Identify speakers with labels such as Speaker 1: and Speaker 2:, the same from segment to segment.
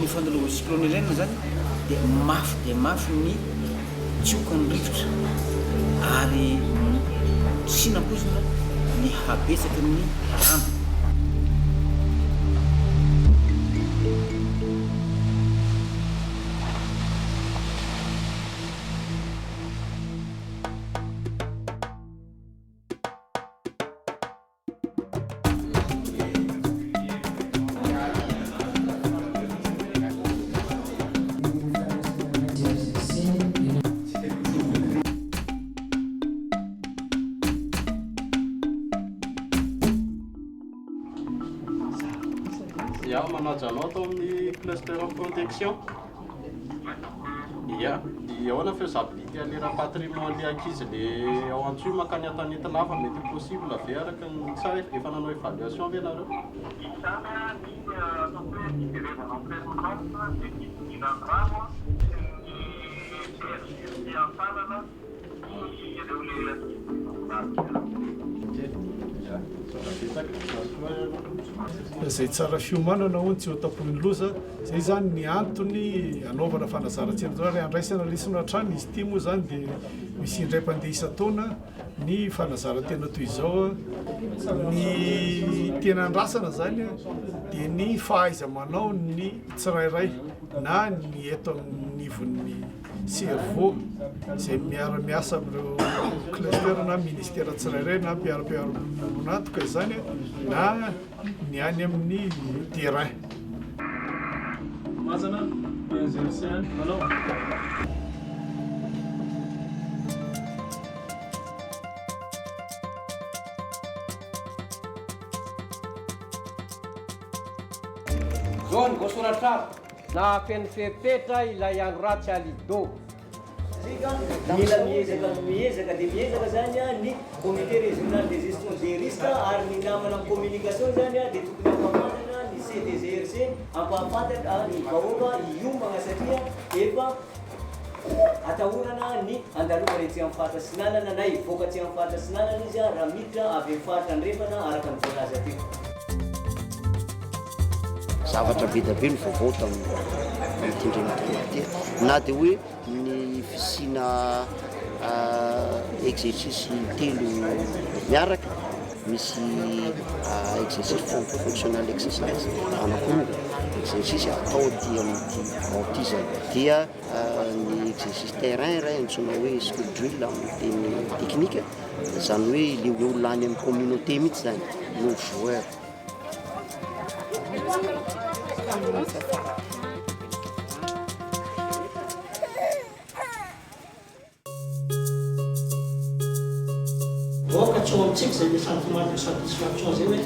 Speaker 1: io fandalova cyclone zany dia mafy ny tsiokan'ny rivotra ary sinam-pozina ny habetsaky ny rano.
Speaker 2: Ia, manajanao tao amin'ny cluster en protection. Ia, ahoana fahasaboty alera patrimoine le ankizy le ao an-tsoa makany an-tanety lava mety possible ave araka ny tsara efa nanao évaluation ave nareo.
Speaker 3: Izay tsara fiomanana hono tsy ho tapoiny loza zay zany ny antony anaovana fanazaratsena zao ary andraisana lesona hatrany izy ity moa zany dia misy indray mpandeha isa-taona ny fanazarantena toy izao ny tena andrasana zany dia ny fahaiza-manao ny tsirairay na ny eto amin'ny nivon'ny cerveau izay miara-miasa amin'ireo cluster na ministère tsirairay na mpiara-piaronatoka izany na ny any amin'ny terrain.
Speaker 4: Mazana, exercice, manao.
Speaker 5: Zone voasoratra na feno fepetra ilay andro ratsy alido.
Speaker 6: Mila miezaka dia miezaka zany ny comité régional de gestion des risques ary ny namana communication zany dia tokony ampahafanana ny CDGRC ampahafantatra ny vahoaka iombagna satria efa atahorana ny andalova re tsy amin'ny faritra sinanana na hivoaka tsy amin'ny faritra sinanana izy raha miditra avy amin'ny faritra andrefana araka ny voalaza aty.
Speaker 7: Zavatra be dia be no vaovao tamin'ny tindrena na dia hoe ny fisina exercice telo miaraka misy exercice fonctionnel exercise anakiroa exercice atao ty amin'ity autisme dia ny exercice terrain ray antsoina hoe skill drill amin'ny teny teknika zany hoe le olona any amin'ny communauté mihitsy zany no joueur.
Speaker 8: Voaka tsy ao amintsika izay le sentiment de satisfaction zay hoe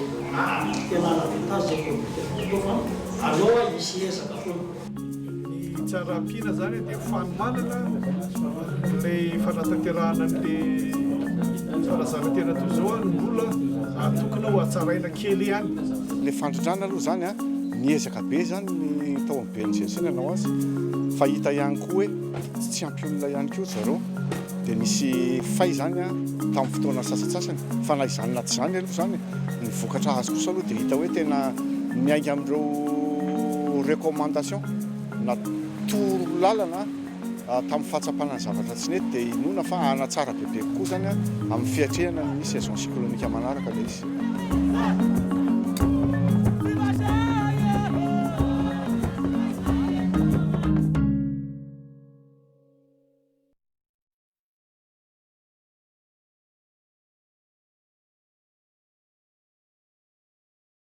Speaker 8: tena nahavita zay comité fa aleo hisy ezaka foana.
Speaker 3: Ny tsara ampiana zany dia fanomanana ilay fanatanterahana an'ilay fanazarantena toy izao ny olona tokony ho hatsaraina kely ihany.
Speaker 9: Le fandrindrana aloha zany a niezaka be zany ny tao amin'ny BNCC nanao azy fa hita ihany koa hoe tsy champion ihany koa zareo dia nisy fay zany a tamin'ny fotoana sasatsasany fa na izany naty zany aloha zany ny vokatra azy kosa aloha dia hita hoe tena miainga amin'ireo recommandation na toro lalana tamin'ny fahatsapana ny zavatra tsy nety dia inona fa hanatsara bebe kokoa zany a amin'ny fiatrehana ny saison cyclonique manaraka ilay izy.